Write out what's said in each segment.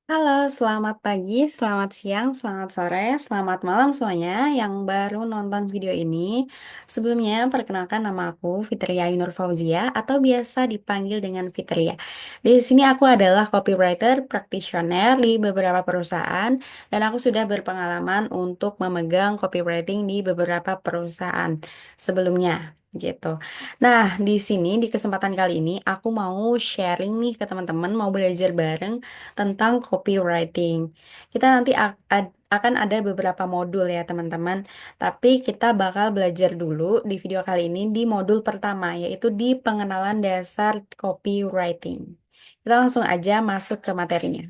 Halo, selamat pagi, selamat siang, selamat sore, selamat malam semuanya yang baru nonton video ini. Sebelumnya, perkenalkan nama aku Fitria Yunur Fauzia atau biasa dipanggil dengan Fitria. Di sini aku adalah copywriter practitioner di beberapa perusahaan dan aku sudah berpengalaman untuk memegang copywriting di beberapa perusahaan sebelumnya. Gitu. Nah, di sini di kesempatan kali ini aku mau sharing nih ke teman-teman, mau belajar bareng tentang copywriting. Kita nanti akan ada beberapa modul ya teman-teman, tapi kita bakal belajar dulu di video kali ini di modul pertama, yaitu di pengenalan dasar copywriting. Kita langsung aja masuk ke materinya.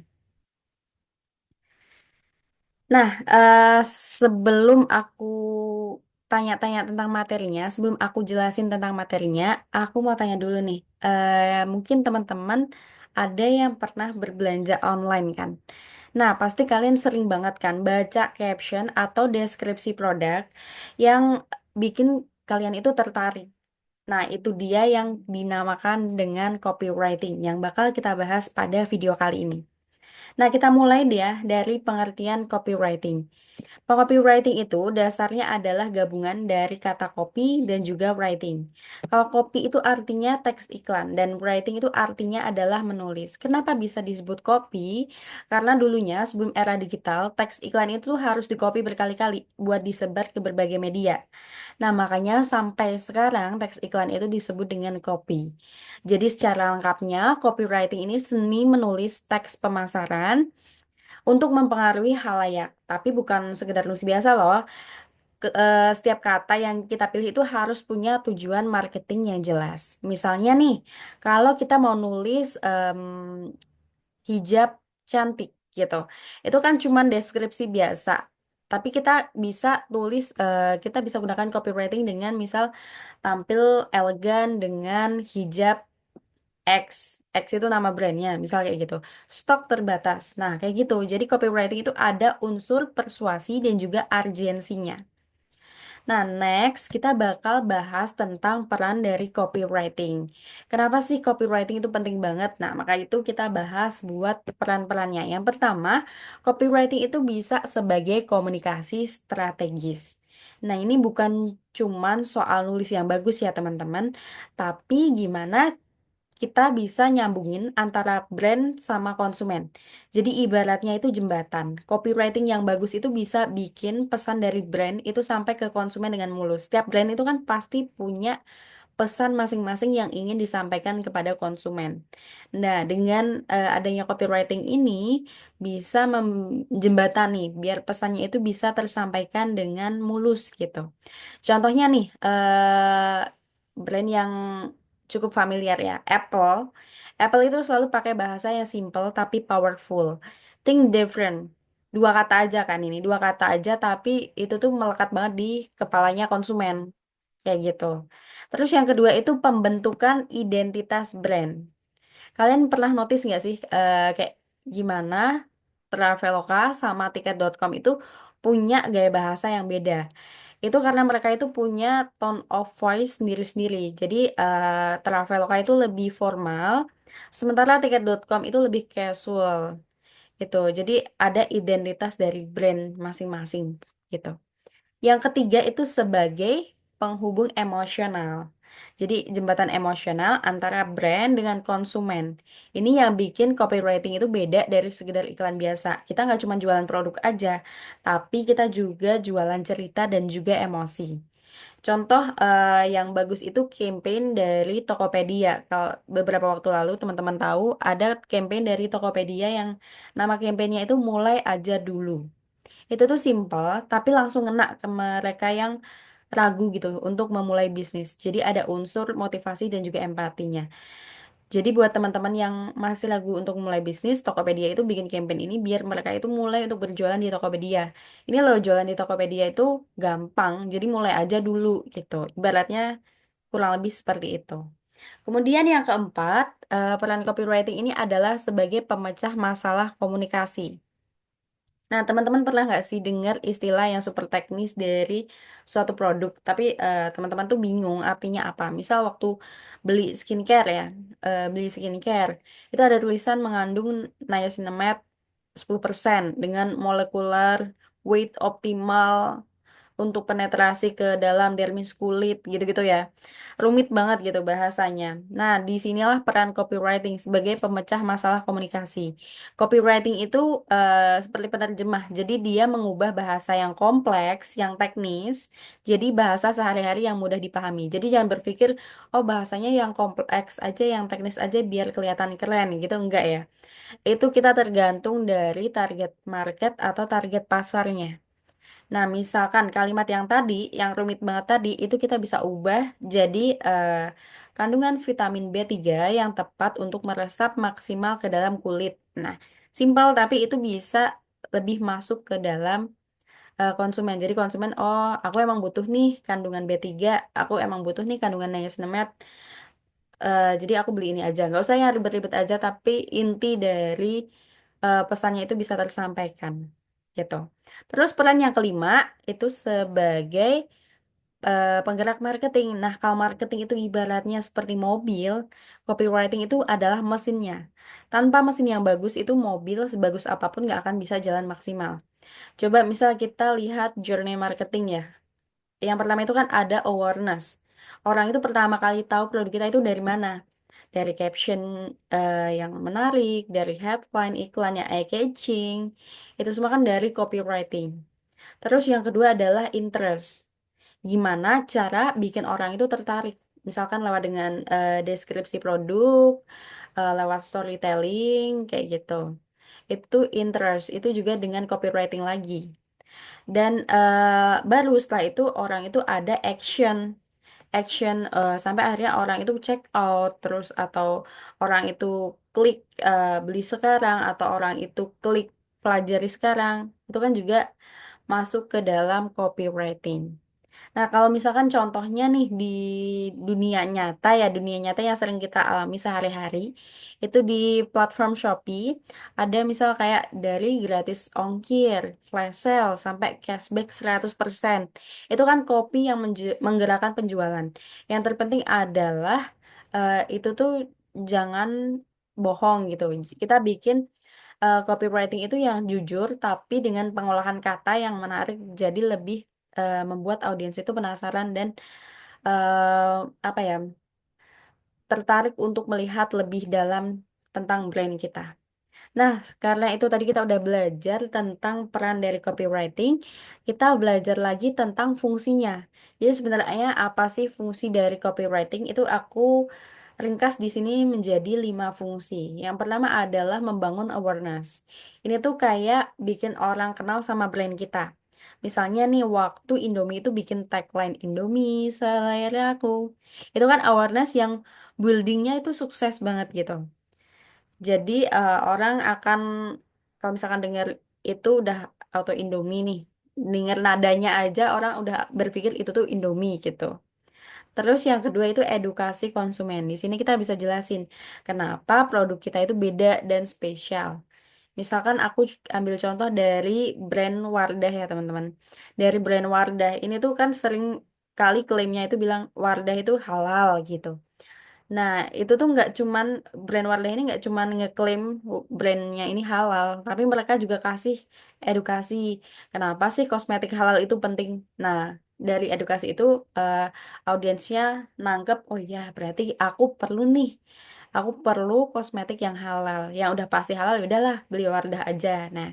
Nah, sebelum aku tanya-tanya tentang materinya, sebelum aku jelasin tentang materinya, aku mau tanya dulu nih. Mungkin teman-teman ada yang pernah berbelanja online kan? Nah, pasti kalian sering banget kan baca caption atau deskripsi produk yang bikin kalian itu tertarik. Nah, itu dia yang dinamakan dengan copywriting yang bakal kita bahas pada video kali ini. Nah, kita mulai deh ya dari pengertian copywriting. Copywriting itu dasarnya adalah gabungan dari kata copy dan juga writing. Kalau copy itu artinya teks iklan dan writing itu artinya adalah menulis. Kenapa bisa disebut copy? Karena dulunya sebelum era digital, teks iklan itu harus di-copy berkali-kali buat disebar ke berbagai media. Nah, makanya sampai sekarang teks iklan itu disebut dengan copy. Jadi secara lengkapnya, copywriting ini seni menulis teks pemasaran untuk mempengaruhi halayak, tapi bukan sekedar nulis biasa loh. Setiap kata yang kita pilih itu harus punya tujuan marketing yang jelas. Misalnya nih, kalau kita mau nulis hijab cantik gitu, itu kan cuman deskripsi biasa. Tapi kita bisa tulis, kita bisa gunakan copywriting dengan misal tampil elegan dengan hijab X. X itu nama brandnya, misal kayak gitu. Stok terbatas. Nah, kayak gitu. Jadi copywriting itu ada unsur persuasi dan juga urgensinya. Nah, next kita bakal bahas tentang peran dari copywriting. Kenapa sih copywriting itu penting banget? Nah, maka itu kita bahas buat peran-perannya. Yang pertama, copywriting itu bisa sebagai komunikasi strategis. Nah, ini bukan cuman soal nulis yang bagus ya, teman-teman, tapi gimana kita bisa nyambungin antara brand sama konsumen. Jadi ibaratnya itu jembatan. Copywriting yang bagus itu bisa bikin pesan dari brand itu sampai ke konsumen dengan mulus. Setiap brand itu kan pasti punya pesan masing-masing yang ingin disampaikan kepada konsumen. Nah, dengan adanya copywriting ini bisa menjembatani biar pesannya itu bisa tersampaikan dengan mulus gitu. Contohnya nih, brand yang cukup familiar ya, Apple. Apple itu selalu pakai bahasa yang simple tapi powerful. Think different. Dua kata aja kan ini, dua kata aja tapi itu tuh melekat banget di kepalanya konsumen. Kayak gitu. Terus yang kedua itu pembentukan identitas brand. Kalian pernah notice nggak sih kayak gimana Traveloka sama Tiket.com itu punya gaya bahasa yang beda? Itu karena mereka itu punya tone of voice sendiri-sendiri. Jadi Traveloka itu lebih formal, sementara Tiket.com itu lebih casual gitu. Jadi ada identitas dari brand masing-masing gitu. Yang ketiga itu sebagai penghubung emosional. Jadi jembatan emosional antara brand dengan konsumen. Ini yang bikin copywriting itu beda dari sekedar iklan biasa. Kita nggak cuma jualan produk aja, tapi kita juga jualan cerita dan juga emosi. Contoh yang bagus itu campaign dari Tokopedia. Kalau beberapa waktu lalu teman-teman tahu ada campaign dari Tokopedia yang nama campaignnya itu mulai aja dulu. Itu tuh simple, tapi langsung ngena ke mereka yang ragu gitu untuk memulai bisnis. Jadi ada unsur motivasi dan juga empatinya. Jadi buat teman-teman yang masih ragu untuk mulai bisnis, Tokopedia itu bikin campaign ini biar mereka itu mulai untuk berjualan di Tokopedia. Ini loh jualan di Tokopedia itu gampang, jadi mulai aja dulu gitu. Ibaratnya kurang lebih seperti itu. Kemudian yang keempat, peran copywriting ini adalah sebagai pemecah masalah komunikasi. Nah, teman-teman pernah nggak sih dengar istilah yang super teknis dari suatu produk, tapi teman-teman tuh bingung artinya apa? Misal waktu beli skincare ya, beli skincare, itu ada tulisan mengandung niacinamide 10% dengan molekular weight optimal untuk penetrasi ke dalam dermis kulit gitu-gitu ya. Rumit banget gitu bahasanya. Nah, disinilah peran copywriting sebagai pemecah masalah komunikasi. Copywriting itu seperti penerjemah. Jadi dia mengubah bahasa yang kompleks, yang teknis, jadi bahasa sehari-hari yang mudah dipahami. Jadi jangan berpikir, oh bahasanya yang kompleks aja, yang teknis aja biar kelihatan keren gitu. Enggak ya. Itu kita tergantung dari target market atau target pasarnya. Nah, misalkan kalimat yang tadi, yang rumit banget tadi, itu kita bisa ubah jadi kandungan vitamin B3 yang tepat untuk meresap maksimal ke dalam kulit. Nah, simpel tapi itu bisa lebih masuk ke dalam konsumen. Jadi konsumen, oh aku emang butuh nih kandungan B3, aku emang butuh nih kandungan niacinamide, jadi aku beli ini aja. Nggak usah yang ribet-ribet aja, tapi inti dari pesannya itu bisa tersampaikan. Gitu. Terus peran yang kelima itu sebagai penggerak marketing. Nah, kalau marketing itu ibaratnya seperti mobil, copywriting itu adalah mesinnya. Tanpa mesin yang bagus itu mobil sebagus apapun nggak akan bisa jalan maksimal. Coba misal kita lihat journey marketing ya. Yang pertama itu kan ada awareness. Orang itu pertama kali tahu produk kita itu dari mana? Dari caption yang menarik, dari headline, iklan yang eye-catching. Itu semua kan dari copywriting. Terus yang kedua adalah interest. Gimana cara bikin orang itu tertarik? Misalkan lewat dengan deskripsi produk, lewat storytelling, kayak gitu. Itu interest, itu juga dengan copywriting lagi. Dan baru setelah itu orang itu ada action sampai akhirnya orang itu check out terus atau orang itu klik beli sekarang atau orang itu klik pelajari sekarang. Itu kan juga masuk ke dalam copywriting. Nah, kalau misalkan contohnya nih di dunia nyata ya, dunia nyata yang sering kita alami sehari-hari, itu di platform Shopee, ada misal kayak dari gratis ongkir, flash sale, sampai cashback 100%. Itu kan copy yang menggerakkan penjualan. Yang terpenting adalah itu tuh jangan bohong gitu. Kita bikin copywriting itu yang jujur tapi dengan pengolahan kata yang menarik jadi lebih membuat audiens itu penasaran dan apa ya tertarik untuk melihat lebih dalam tentang brand kita. Nah, karena itu tadi kita udah belajar tentang peran dari copywriting, kita belajar lagi tentang fungsinya. Jadi sebenarnya apa sih fungsi dari copywriting? Itu aku ringkas di sini menjadi 5 fungsi. Yang pertama adalah membangun awareness. Ini tuh kayak bikin orang kenal sama brand kita. Misalnya nih, waktu Indomie itu bikin tagline Indomie selera aku. Itu kan awareness yang buildingnya itu sukses banget gitu. Jadi orang akan kalau misalkan dengar itu udah auto Indomie nih, dengar nadanya aja orang udah berpikir itu tuh Indomie gitu. Terus yang kedua itu edukasi konsumen. Di sini kita bisa jelasin kenapa produk kita itu beda dan spesial. Misalkan aku ambil contoh dari brand Wardah ya teman-teman. Dari brand Wardah ini tuh kan sering kali klaimnya itu bilang Wardah itu halal gitu. Nah, itu tuh nggak cuman brand Wardah ini nggak cuman ngeklaim brandnya ini halal, tapi mereka juga kasih edukasi. Kenapa sih kosmetik halal itu penting? Nah, dari edukasi itu eh, audiensnya nangkep, oh ya berarti aku perlu nih, aku perlu kosmetik yang halal, yang udah pasti halal, ya udahlah beli Wardah aja. Nah,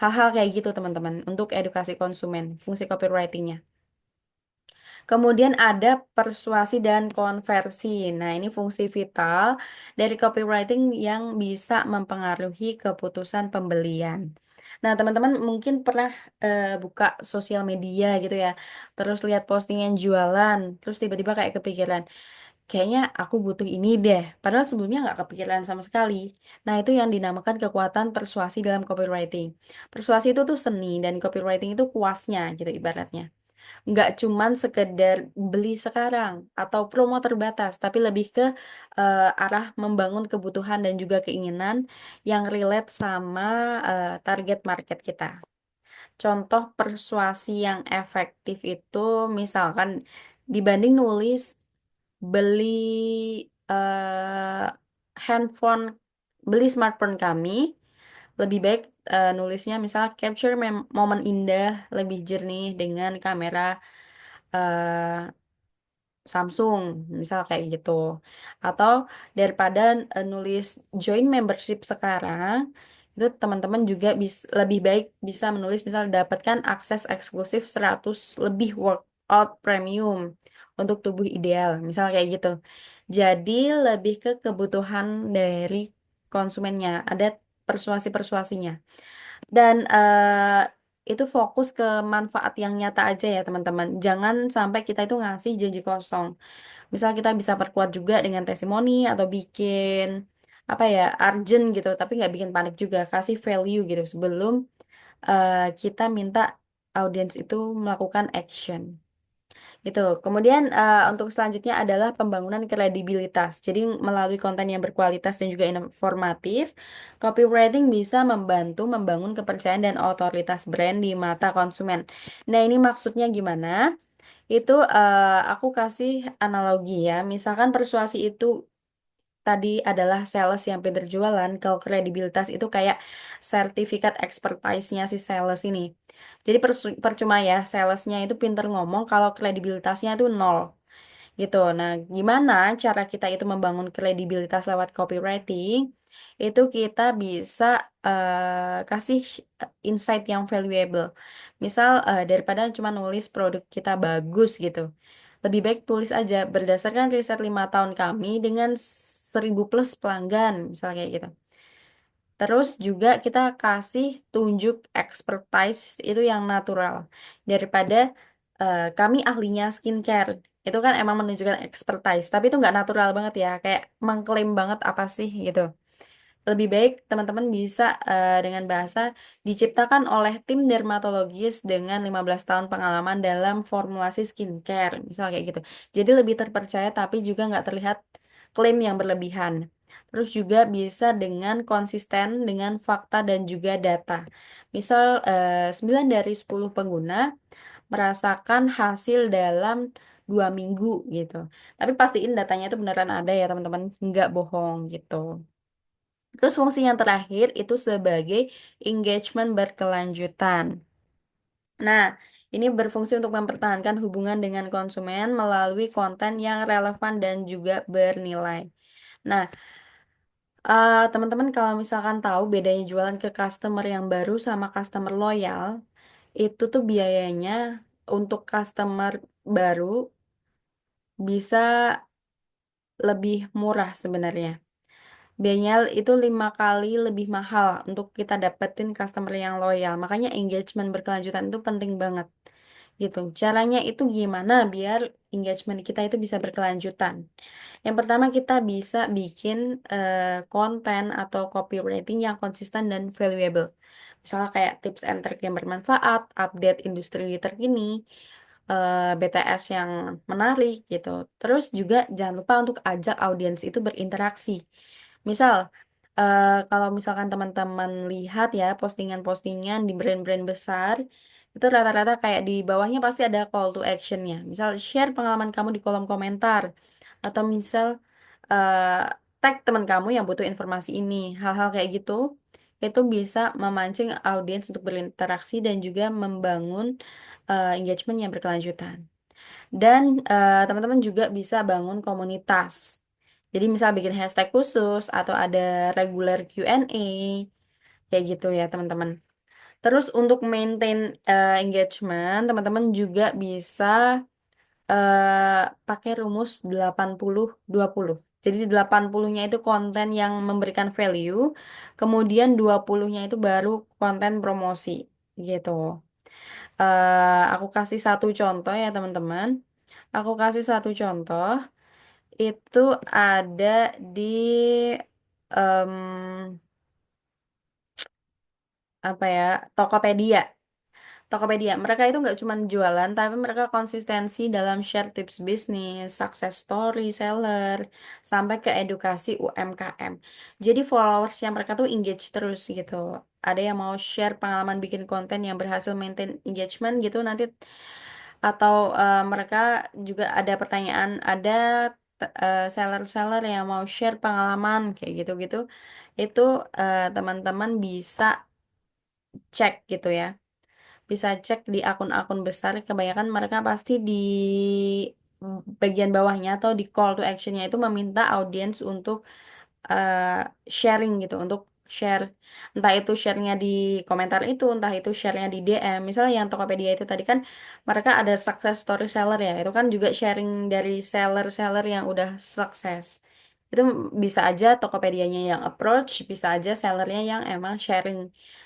hal-hal kayak gitu teman-teman untuk edukasi konsumen, fungsi copywritingnya. Kemudian ada persuasi dan konversi. Nah, ini fungsi vital dari copywriting yang bisa mempengaruhi keputusan pembelian. Nah, teman-teman mungkin pernah buka sosial media gitu ya, terus lihat postingan jualan, terus tiba-tiba kayak kepikiran, kayaknya aku butuh ini deh. Padahal sebelumnya nggak kepikiran sama sekali. Nah, itu yang dinamakan kekuatan persuasi dalam copywriting. Persuasi itu tuh seni dan copywriting itu kuasnya gitu ibaratnya nggak cuman sekedar beli sekarang atau promo terbatas, tapi lebih ke arah membangun kebutuhan dan juga keinginan yang relate sama target market kita. Contoh persuasi yang efektif itu misalkan dibanding nulis beli eh, handphone, beli smartphone kami, lebih baik nulisnya misal capture momen indah lebih jernih dengan kamera eh, Samsung, misal kayak gitu. Atau daripada nulis join membership sekarang, itu teman-teman juga lebih baik bisa menulis misal dapatkan akses eksklusif 100 lebih workout premium untuk tubuh ideal, misal kayak gitu. Jadi lebih ke kebutuhan dari konsumennya, ada persuasi-persuasinya. Dan itu fokus ke manfaat yang nyata aja ya teman-teman. Jangan sampai kita itu ngasih janji kosong. Misal kita bisa perkuat juga dengan testimoni atau bikin apa ya urgent gitu, tapi nggak bikin panik juga. Kasih value gitu sebelum kita minta audiens itu melakukan action. Itu. Kemudian untuk selanjutnya adalah pembangunan kredibilitas. Jadi melalui konten yang berkualitas dan juga informatif, copywriting bisa membantu membangun kepercayaan dan otoritas brand di mata konsumen. Nah, ini maksudnya gimana? Itu aku kasih analogi ya. Misalkan persuasi itu tadi adalah sales yang pintar jualan, kalau kredibilitas itu kayak sertifikat expertise-nya si sales ini. Jadi percuma ya salesnya itu pintar ngomong kalau kredibilitasnya itu nol gitu. Nah, gimana cara kita itu membangun kredibilitas lewat copywriting? Itu kita bisa kasih insight yang valuable. Misal daripada cuma nulis produk kita bagus gitu. Lebih baik tulis aja berdasarkan riset 5 tahun kami dengan 1.000 plus pelanggan, misalnya kayak gitu. Terus juga kita kasih tunjuk expertise itu yang natural daripada kami ahlinya skincare. Itu kan emang menunjukkan expertise, tapi itu nggak natural banget ya, kayak mengklaim banget apa sih gitu. Lebih baik teman-teman bisa dengan bahasa diciptakan oleh tim dermatologis dengan 15 tahun pengalaman dalam formulasi skincare, misal kayak gitu. Jadi lebih terpercaya tapi juga nggak terlihat klaim yang berlebihan. Terus juga bisa dengan konsisten dengan fakta dan juga data. Misal 9 dari 10 pengguna merasakan hasil dalam 2 minggu gitu. Tapi pastiin datanya itu beneran ada ya teman-teman, nggak bohong gitu. Terus fungsi yang terakhir itu sebagai engagement berkelanjutan. Nah, ini berfungsi untuk mempertahankan hubungan dengan konsumen melalui konten yang relevan dan juga bernilai. Nah, teman-teman kalau misalkan tahu bedanya jualan ke customer yang baru sama customer loyal, itu tuh biayanya untuk customer baru bisa lebih murah sebenarnya. Biayanya itu 5 kali lebih mahal untuk kita dapetin customer yang loyal. Makanya engagement berkelanjutan itu penting banget. Gitu. Caranya itu gimana biar engagement kita itu bisa berkelanjutan? Yang pertama kita bisa bikin konten atau copywriting yang konsisten dan valuable. Misalnya kayak tips and trick yang bermanfaat, update industri terkini, BTS yang menarik gitu. Terus juga jangan lupa untuk ajak audiens itu berinteraksi. Misal, kalau misalkan teman-teman lihat ya postingan-postingan di brand-brand besar, itu rata-rata kayak di bawahnya pasti ada call to actionnya. Misal share pengalaman kamu di kolom komentar, atau misal eh, tag teman kamu yang butuh informasi ini. Hal-hal kayak gitu, itu bisa memancing audiens untuk berinteraksi dan juga membangun engagement yang berkelanjutan. Dan teman-teman juga bisa bangun komunitas. Jadi misal bikin hashtag khusus atau ada regular Q&A kayak gitu ya teman-teman. Terus untuk maintain engagement, teman-teman juga bisa pakai rumus 80-20. Jadi 80-nya itu konten yang memberikan value, kemudian 20-nya itu baru konten promosi gitu. Aku kasih satu contoh ya teman-teman. Aku kasih satu contoh. Itu ada di em, apa ya Tokopedia. Tokopedia, mereka itu nggak cuma jualan, tapi mereka konsistensi dalam share tips bisnis, success story, seller, sampai ke edukasi UMKM. Jadi followersnya mereka tuh engage terus gitu. Ada yang mau share pengalaman bikin konten yang berhasil maintain engagement gitu nanti, atau mereka juga ada pertanyaan, ada seller-seller yang mau share pengalaman kayak gitu-gitu. Itu teman-teman bisa cek gitu ya. Bisa cek di akun-akun besar, kebanyakan mereka pasti di bagian bawahnya atau di call to actionnya itu meminta audiens untuk eh, sharing gitu, untuk share, entah itu sharenya di komentar itu, entah itu sharenya di DM. Misalnya yang Tokopedia itu tadi kan mereka ada success story seller ya, itu kan juga sharing dari seller-seller yang udah sukses. Itu bisa aja Tokopedianya yang approach, bisa aja sellernya yang emang sharing.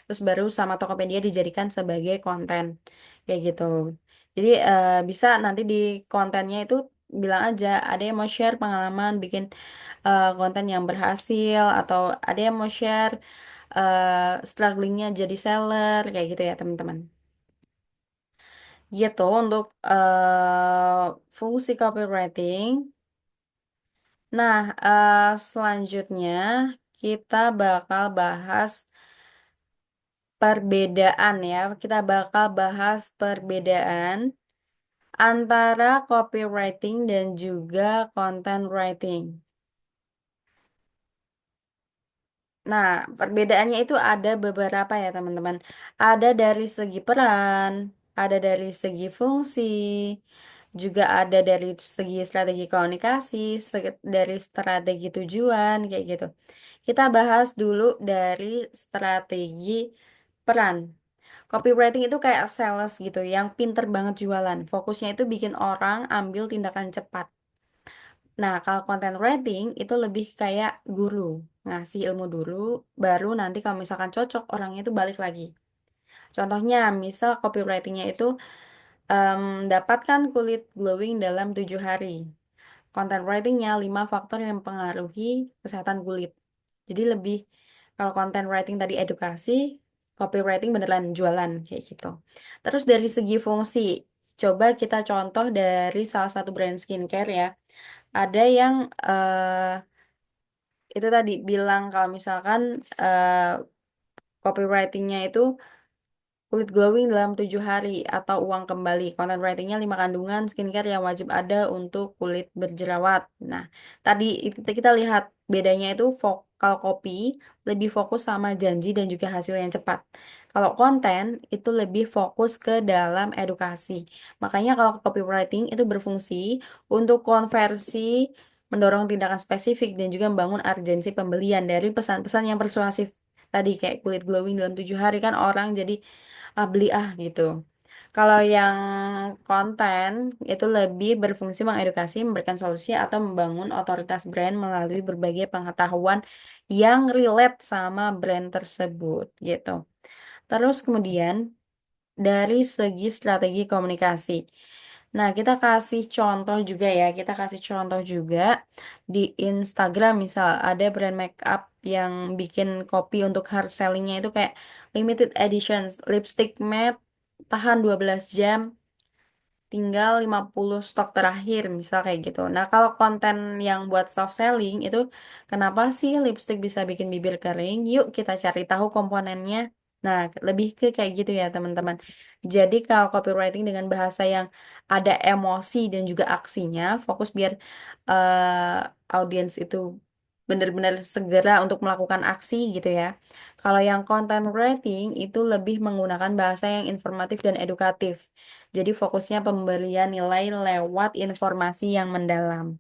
Terus baru sama Tokopedia dijadikan sebagai konten kayak gitu. Jadi bisa nanti di kontennya itu bilang aja ada yang mau share pengalaman bikin konten yang berhasil atau ada yang mau share strugglingnya jadi seller kayak gitu ya teman-teman. Gitu untuk fungsi copywriting. Nah, selanjutnya kita bakal bahas perbedaan ya. Kita bakal bahas perbedaan antara copywriting dan juga content writing. Nah, perbedaannya itu ada beberapa ya, teman-teman. Ada dari segi peran, ada dari segi fungsi, juga ada dari segi strategi komunikasi, dari strategi tujuan, kayak gitu. Kita bahas dulu dari strategi peran. Copywriting itu kayak sales gitu, yang pinter banget jualan. Fokusnya itu bikin orang ambil tindakan cepat. Nah, kalau content writing itu lebih kayak guru, ngasih ilmu dulu, baru nanti kalau misalkan cocok orangnya itu balik lagi. Contohnya, misal copywritingnya itu dapatkan kulit glowing dalam 7 hari. Content writingnya 5 faktor yang mempengaruhi kesehatan kulit. Jadi lebih, kalau content writing tadi edukasi, copywriting beneran jualan kayak gitu. Terus dari segi fungsi, coba kita contoh dari salah satu brand skincare ya. Ada yang itu tadi bilang kalau misalkan eh, copywritingnya itu kulit glowing dalam 7 hari atau uang kembali. Content writingnya 5 kandungan skincare yang wajib ada untuk kulit berjerawat. Nah, tadi kita lihat bedanya itu kalau copy lebih fokus sama janji dan juga hasil yang cepat. Kalau konten itu lebih fokus ke dalam edukasi. Makanya kalau copywriting itu berfungsi untuk konversi, mendorong tindakan spesifik dan juga membangun urgensi pembelian dari pesan-pesan yang persuasif. Tadi kayak kulit glowing dalam 7 hari kan orang jadi beli gitu. Kalau yang konten itu lebih berfungsi mengedukasi, memberikan solusi atau membangun otoritas brand melalui berbagai pengetahuan yang relate sama brand tersebut gitu. Terus kemudian dari segi strategi komunikasi. Nah, kita kasih contoh juga ya, kita kasih contoh juga di Instagram misal ada brand makeup yang bikin copy untuk hard sellingnya itu kayak limited editions, lipstick matte tahan 12 jam, tinggal 50 stok terakhir, misal kayak gitu. Nah, kalau konten yang buat soft selling itu, kenapa sih lipstick bisa bikin bibir kering? Yuk kita cari tahu komponennya. Nah, lebih ke kayak gitu ya, teman-teman. Jadi, kalau copywriting dengan bahasa yang ada emosi dan juga aksinya, fokus biar audiens itu benar-benar segera untuk melakukan aksi gitu ya. Kalau yang content writing itu lebih menggunakan bahasa yang informatif dan edukatif. Jadi fokusnya pemberian nilai lewat informasi yang mendalam.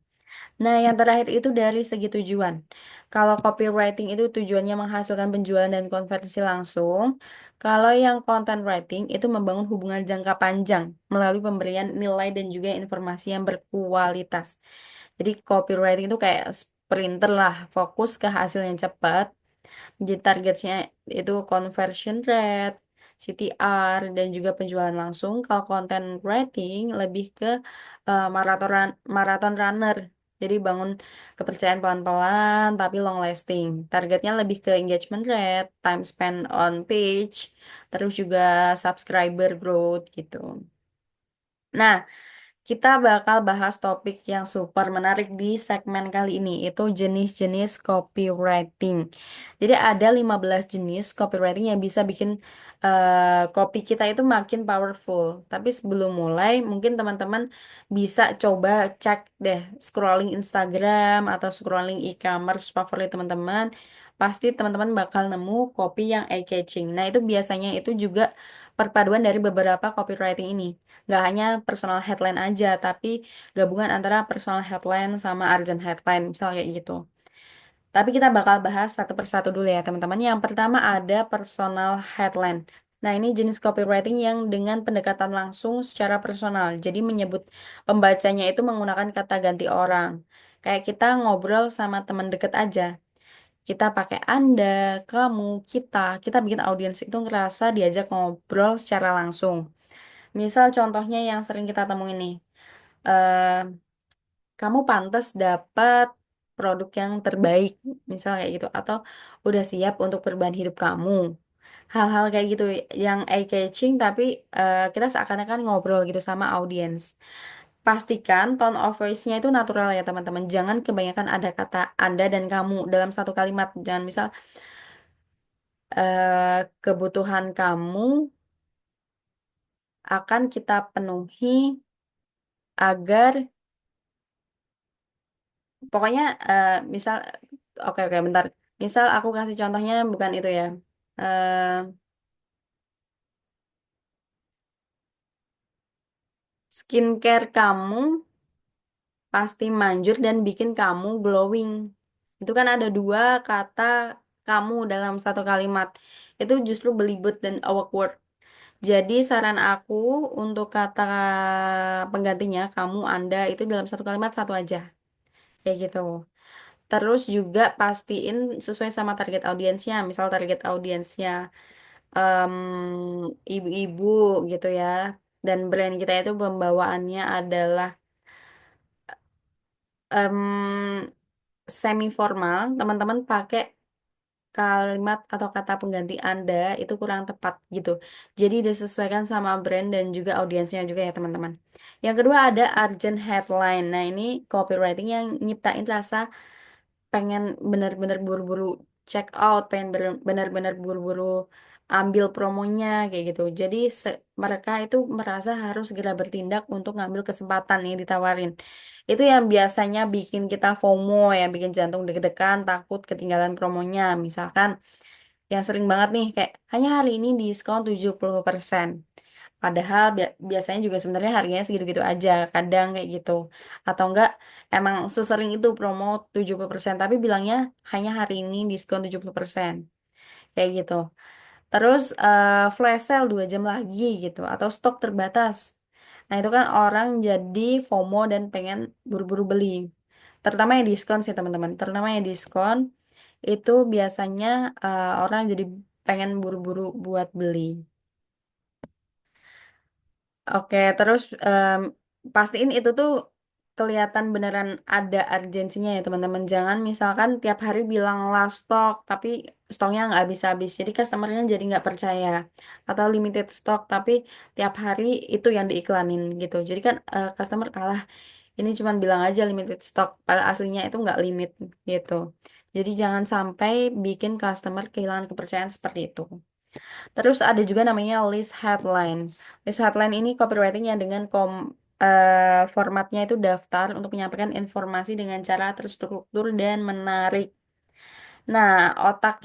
Nah, yang terakhir itu dari segi tujuan. Kalau copywriting itu tujuannya menghasilkan penjualan dan konversi langsung. Kalau yang content writing itu membangun hubungan jangka panjang melalui pemberian nilai dan juga informasi yang berkualitas. Jadi copywriting itu kayak sprinter lah, fokus ke hasil yang cepat. Jadi targetnya itu conversion rate, CTR, dan juga penjualan langsung. Kalau content writing lebih ke marathon runner. Jadi bangun kepercayaan pelan-pelan tapi long lasting. Targetnya lebih ke engagement rate, time spent on page, terus juga subscriber growth gitu. Nah, Kita bakal bahas topik yang super menarik di segmen kali ini, itu jenis-jenis copywriting. Jadi ada 15 jenis copywriting yang bisa bikin copy kita itu makin powerful. Tapi sebelum mulai, mungkin teman-teman bisa coba cek deh scrolling Instagram atau scrolling e-commerce favorit teman-teman. Pasti teman-teman bakal nemu copy yang eye-catching. Nah, itu biasanya itu juga perpaduan dari beberapa copywriting ini. Nggak hanya personal headline aja, tapi gabungan antara personal headline sama urgent headline, misal kayak gitu. Tapi kita bakal bahas satu persatu dulu ya, teman-teman. Yang pertama ada personal headline. Nah, ini jenis copywriting yang dengan pendekatan langsung secara personal. Jadi menyebut pembacanya itu menggunakan kata ganti orang. Kayak kita ngobrol sama teman deket aja. Kita pakai Anda, kamu, kita bikin audiens itu ngerasa diajak ngobrol secara langsung. Misal contohnya yang sering kita temuin nih, eh, kamu pantas dapat produk yang terbaik, misal kayak gitu, atau udah siap untuk perubahan hidup kamu. Hal-hal kayak gitu yang eye-catching, tapi kita seakan-akan ngobrol gitu sama audiens. Pastikan tone of voice-nya itu natural ya teman-teman. Jangan kebanyakan ada kata Anda dan kamu dalam satu kalimat. Jangan misal kebutuhan kamu akan kita penuhi agar pokoknya misal oke oke bentar. Misal aku kasih contohnya bukan itu ya. Eh, skincare kamu pasti manjur dan bikin kamu glowing. Itu kan ada dua kata kamu dalam satu kalimat. Itu justru belibet dan awkward. Jadi saran aku untuk kata penggantinya kamu, Anda itu dalam satu kalimat satu aja. Kayak gitu. Terus juga pastiin sesuai sama target audiensnya. Misal target audiensnya em, ibu-ibu gitu ya. Dan brand kita itu pembawaannya adalah semi formal. Teman-teman pakai kalimat atau kata pengganti Anda itu kurang tepat gitu. Jadi disesuaikan sama brand dan juga audiensnya juga ya teman-teman. Yang kedua ada urgent headline. Nah, ini copywriting yang nyiptain rasa pengen bener-bener buru-buru check out, pengen bener-bener buru-buru ambil promonya kayak gitu. Jadi mereka itu merasa harus segera bertindak untuk ngambil kesempatan yang ditawarin. Itu yang biasanya bikin kita FOMO, yang bikin jantung deg-degan, takut ketinggalan promonya. Misalkan yang sering banget nih kayak hanya hari ini diskon 70%. Padahal biasanya juga sebenarnya harganya segitu-gitu aja, kadang kayak gitu. Atau enggak emang sesering itu promo 70%, tapi bilangnya hanya hari ini diskon 70%. Kayak gitu. Terus flash sale 2 jam lagi gitu atau stok terbatas. Nah, itu kan orang jadi FOMO dan pengen buru-buru beli. Terutama yang diskon sih, teman-teman. Terutama yang diskon itu biasanya orang jadi pengen buru-buru buat beli. Oke, terus pastiin itu tuh kelihatan beneran ada urgensinya ya teman-teman. Jangan misalkan tiap hari bilang last stock, tapi stoknya nggak habis-habis. Jadi customernya jadi nggak percaya. Atau limited stock, tapi tiap hari itu yang diiklanin gitu. Jadi kan customer kalah, ini cuma bilang aja limited stock, padahal aslinya itu nggak limit gitu. Jadi jangan sampai bikin customer kehilangan kepercayaan seperti itu. Terus ada juga namanya list headline. List headline ini copywriting yang dengan formatnya itu daftar untuk menyampaikan informasi dengan cara terstruktur dan menarik. Nah, otak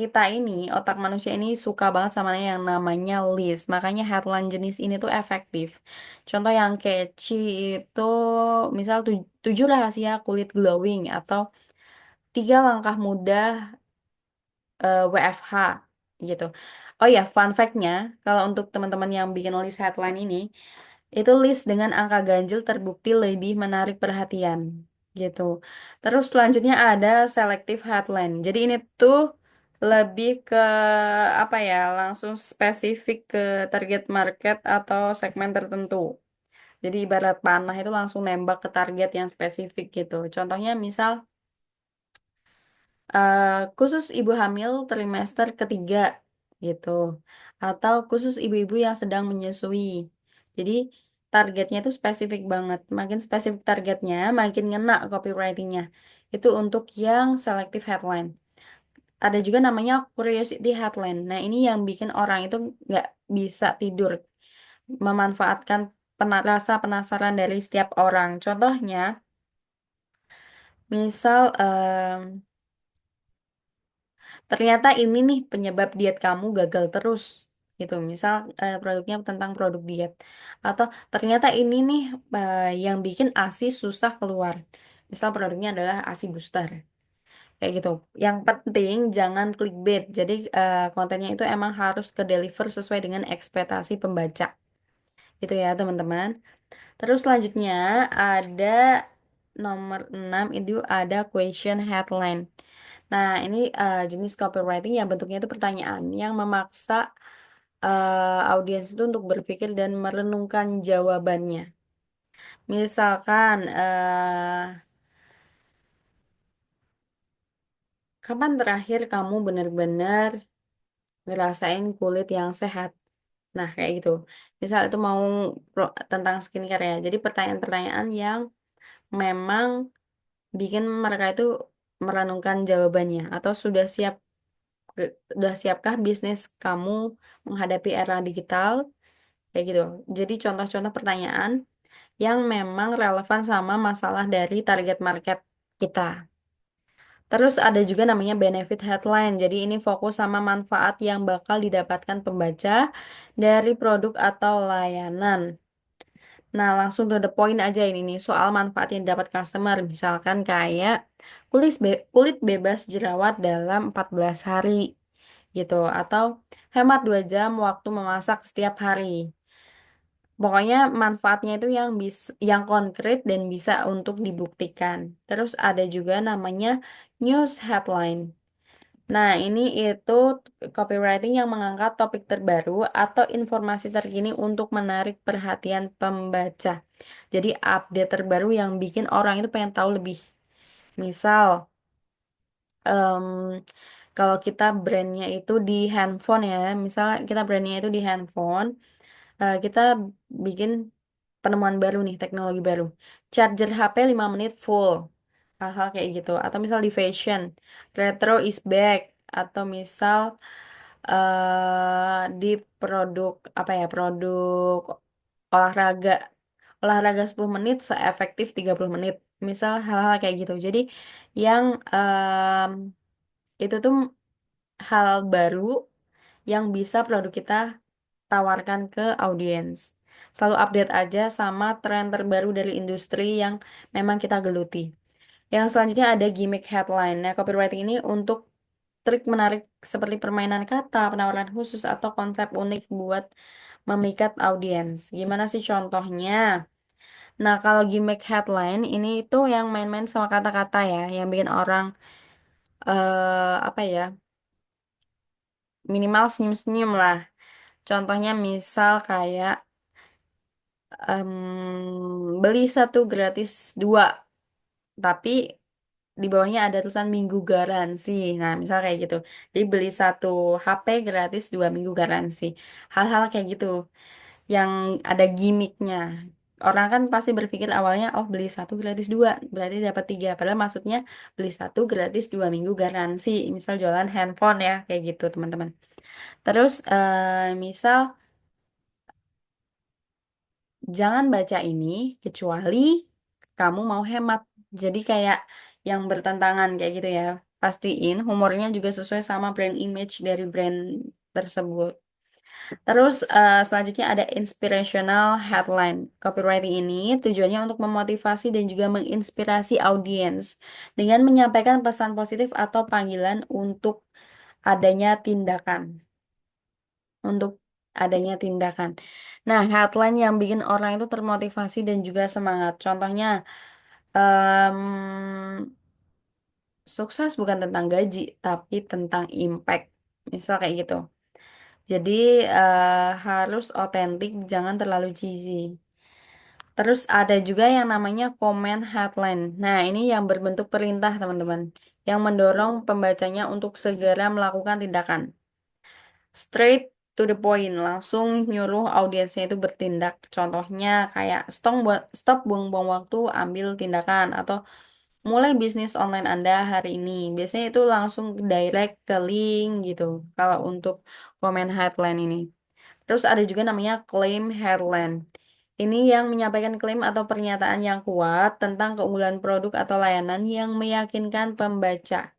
manusia ini suka banget sama yang namanya list. Makanya headline jenis ini tuh efektif. Contoh yang catchy itu misal 7 rahasia kulit glowing atau 3 langkah mudah WFH gitu. Oh ya, fun fact-nya, kalau untuk teman-teman yang bikin list headline ini, itu list dengan angka ganjil terbukti lebih menarik perhatian gitu. Terus selanjutnya ada selective headline. Jadi ini tuh lebih ke apa ya, langsung spesifik ke target market atau segmen tertentu. Jadi ibarat panah itu langsung nembak ke target yang spesifik gitu. Contohnya misal khusus ibu hamil trimester ketiga gitu atau khusus ibu-ibu yang sedang menyusui. Jadi targetnya itu spesifik banget. Makin spesifik targetnya, makin ngena copywritingnya. Itu untuk yang selective headline. Ada juga namanya curiosity headline. Nah, ini yang bikin orang itu nggak bisa tidur, memanfaatkan rasa penasaran dari setiap orang. Contohnya, misal ternyata ini nih penyebab diet kamu gagal terus gitu. Misal produknya tentang produk diet. Atau ternyata ini nih yang bikin ASI susah keluar. Misal produknya adalah ASI booster. Kayak gitu. Yang penting jangan clickbait. Jadi kontennya itu emang harus ke deliver sesuai dengan ekspektasi pembaca. Gitu ya, teman-teman. Terus selanjutnya ada nomor 6 itu ada question headline. Nah, ini jenis copywriting yang bentuknya itu pertanyaan yang memaksa audiens itu untuk berpikir dan merenungkan jawabannya. Misalkan, kapan terakhir kamu benar-benar ngerasain kulit yang sehat? Nah, kayak gitu. Misal itu mau tentang skincare ya. Jadi pertanyaan-pertanyaan yang memang bikin mereka itu merenungkan jawabannya atau sudah siapkah bisnis kamu menghadapi era digital kayak gitu. Jadi contoh-contoh pertanyaan yang memang relevan sama masalah dari target market kita. Terus ada juga namanya benefit headline. Jadi ini fokus sama manfaat yang bakal didapatkan pembaca dari produk atau layanan. Nah, langsung to the point aja ini nih soal manfaat yang dapat customer. Misalkan kayak kulit bebas jerawat dalam 14 hari gitu atau hemat 2 jam waktu memasak setiap hari. Pokoknya manfaatnya itu yang konkret dan bisa untuk dibuktikan. Terus ada juga namanya news headline. Nah, ini itu copywriting yang mengangkat topik terbaru atau informasi terkini untuk menarik perhatian pembaca. Jadi update terbaru yang bikin orang itu pengen tahu lebih. Misal, em, kalau kita brandnya itu di handphone ya, misal kita brandnya itu di handphone, kita bikin penemuan baru nih, teknologi baru. Charger HP 5 menit full. Hal-hal kayak gitu. Atau misal di fashion, retro is back. Atau misal di produk apa ya, produk olahraga. Olahraga 10 menit seefektif 30 menit. Misal hal-hal kayak gitu. Jadi yang itu tuh hal baru yang bisa produk kita tawarkan ke audiens. Selalu update aja sama tren terbaru dari industri yang memang kita geluti. Yang selanjutnya ada gimmick headline. Nah, copywriting ini untuk trik menarik seperti permainan kata, penawaran khusus, atau konsep unik buat memikat audiens. Gimana sih contohnya? Nah, kalau gimmick headline ini itu yang main-main sama kata-kata ya, yang bikin orang apa ya, minimal senyum-senyum lah. Contohnya misal kayak beli satu gratis dua, tapi di bawahnya ada tulisan minggu garansi. Nah, misal kayak gitu. Jadi beli satu HP gratis 2 minggu garansi. Hal-hal kayak gitu yang ada gimmicknya. Orang kan pasti berpikir awalnya, oh beli satu gratis dua, berarti dapat tiga. Padahal maksudnya beli satu gratis 2 minggu garansi. Misal jualan handphone ya, kayak gitu teman-teman. Terus misal jangan baca ini kecuali kamu mau hemat. Jadi kayak yang bertentangan kayak gitu ya. Pastiin humornya juga sesuai sama brand image dari brand tersebut. Terus selanjutnya ada inspirational headline. Copywriting ini tujuannya untuk memotivasi dan juga menginspirasi audiens dengan menyampaikan pesan positif atau panggilan adanya tindakan. Untuk adanya tindakan. Nah, headline yang bikin orang itu termotivasi dan juga semangat. Contohnya, em, sukses bukan tentang gaji, tapi tentang impact. Misal kayak gitu. Jadi, harus otentik, jangan terlalu cheesy. Terus ada juga yang namanya comment headline. Nah, ini yang berbentuk perintah, teman-teman. Yang mendorong pembacanya untuk segera melakukan tindakan. Straight to the point, langsung nyuruh audiensnya itu bertindak. Contohnya kayak stop buang-buang waktu, ambil tindakan atau mulai bisnis online Anda hari ini. Biasanya itu langsung direct ke link gitu. Kalau untuk komen headline ini. Terus ada juga namanya claim headline. Ini yang menyampaikan klaim atau pernyataan yang kuat tentang keunggulan produk atau layanan yang meyakinkan pembaca.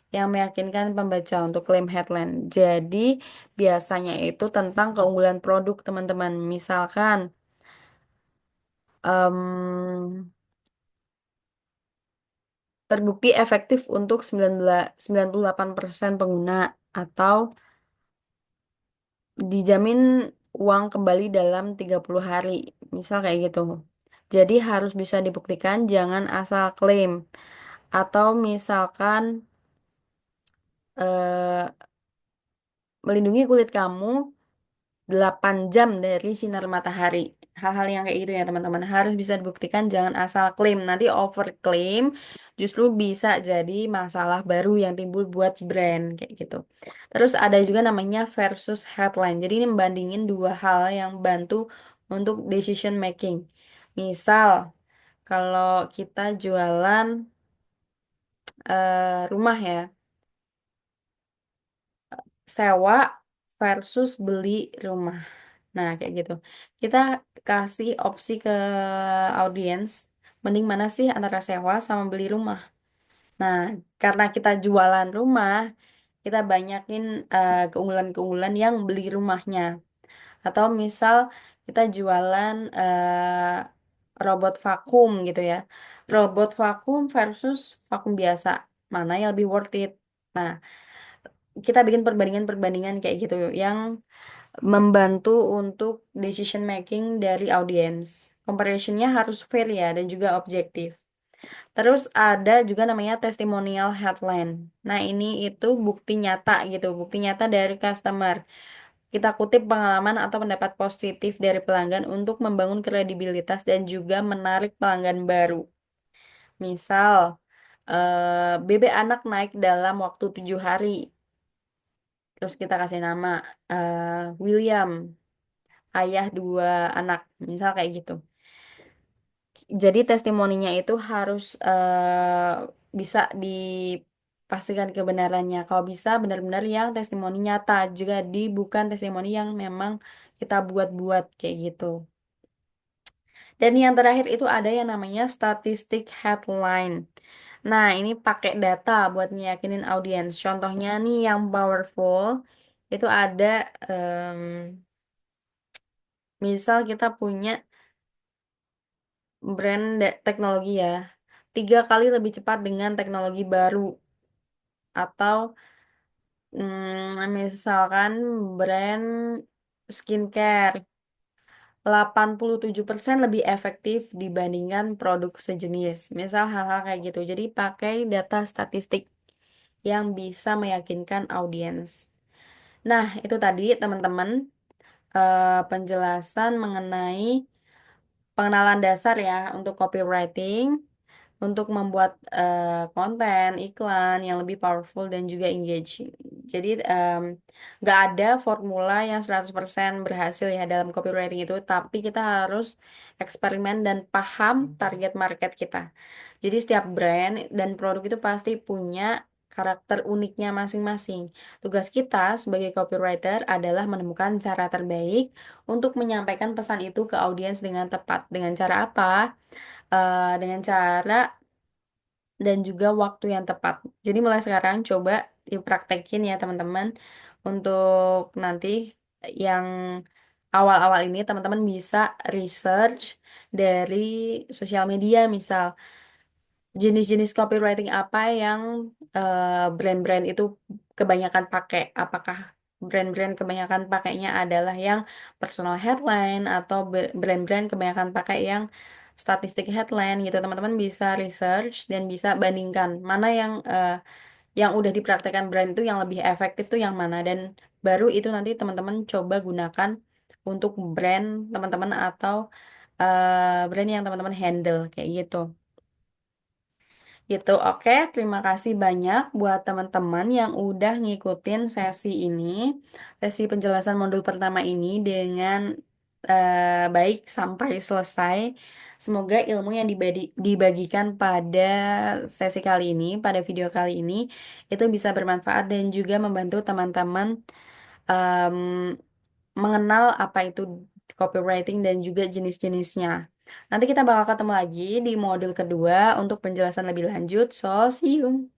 Untuk klaim headline. Jadi biasanya itu tentang keunggulan produk teman-teman. Misalkan em, terbukti efektif untuk 98% pengguna atau dijamin uang kembali dalam 30 hari. Misal kayak gitu. Jadi harus bisa dibuktikan, jangan asal klaim. Atau misalkan eh, melindungi kulit kamu 8 jam dari sinar matahari. Hal-hal yang kayak gitu ya teman-teman. Harus bisa dibuktikan, jangan asal klaim. Nanti overclaim justru bisa jadi masalah baru yang timbul buat brand kayak gitu. Terus ada juga namanya versus headline. Jadi ini membandingin dua hal yang bantu untuk decision making. Misal, kalau kita jualan rumah ya, sewa versus beli rumah. Nah, kayak gitu. Kita kasih opsi ke audiens, mending mana sih antara sewa sama beli rumah. Nah, karena kita jualan rumah, kita banyakin keunggulan-keunggulan yang beli rumahnya. Atau misal kita jualan robot vakum gitu ya. Robot vakum versus vakum biasa. Mana yang lebih worth it? Nah, kita bikin perbandingan-perbandingan kayak gitu yang membantu untuk decision making dari audiens. Comparationnya harus fair ya dan juga objektif. Terus ada juga namanya testimonial headline. Nah, ini itu bukti nyata gitu, bukti nyata dari customer. Kita kutip pengalaman atau pendapat positif dari pelanggan untuk membangun kredibilitas dan juga menarik pelanggan baru. Misal, bebek anak naik dalam waktu 7 hari. Terus kita kasih nama William, ayah dua anak, misal kayak gitu. Jadi testimoninya itu harus bisa dipastikan kebenarannya. Kalau bisa benar-benar yang testimoni nyata, juga bukan testimoni yang memang kita buat-buat kayak gitu. Dan yang terakhir itu ada yang namanya statistik headline. Nah, ini pakai data buat ngeyakinin audiens. Contohnya nih yang powerful itu ada em, misal kita punya brand teknologi ya, 3 kali lebih cepat dengan teknologi baru. Atau misalkan brand skincare 87% lebih efektif dibandingkan produk sejenis. Misal hal-hal kayak gitu. Jadi pakai data statistik yang bisa meyakinkan audiens. Nah, itu tadi teman-teman penjelasan mengenai pengenalan dasar ya untuk copywriting, untuk membuat konten iklan yang lebih powerful dan juga engaging. Jadi nggak ada formula yang 100% berhasil ya dalam copywriting itu, tapi kita harus eksperimen dan paham target market kita. Jadi setiap brand dan produk itu pasti punya karakter uniknya masing-masing. Tugas kita sebagai copywriter adalah menemukan cara terbaik untuk menyampaikan pesan itu ke audiens dengan tepat. Dengan cara apa? Dengan cara dan juga waktu yang tepat. Jadi mulai sekarang coba dipraktekin ya teman-teman untuk nanti yang awal-awal ini teman-teman bisa research dari sosial media misal jenis-jenis copywriting apa yang brand-brand itu kebanyakan pakai. Apakah brand-brand kebanyakan pakainya adalah yang personal headline atau brand-brand kebanyakan pakai yang statistik headline gitu. Teman-teman bisa research dan bisa bandingkan mana yang udah dipraktekkan brand itu yang lebih efektif tuh yang mana dan baru itu nanti teman-teman coba gunakan untuk brand teman-teman atau brand yang teman-teman handle kayak gitu. Gitu, oke. Terima kasih banyak buat teman-teman yang udah ngikutin sesi ini, sesi penjelasan modul pertama ini dengan baik sampai selesai. Semoga ilmu yang dibagikan pada sesi kali ini, pada video kali ini, itu bisa bermanfaat dan juga membantu teman-teman em, mengenal apa itu copywriting dan juga jenis-jenisnya. Nanti kita bakal ketemu lagi di modul kedua untuk penjelasan lebih lanjut. So, see you.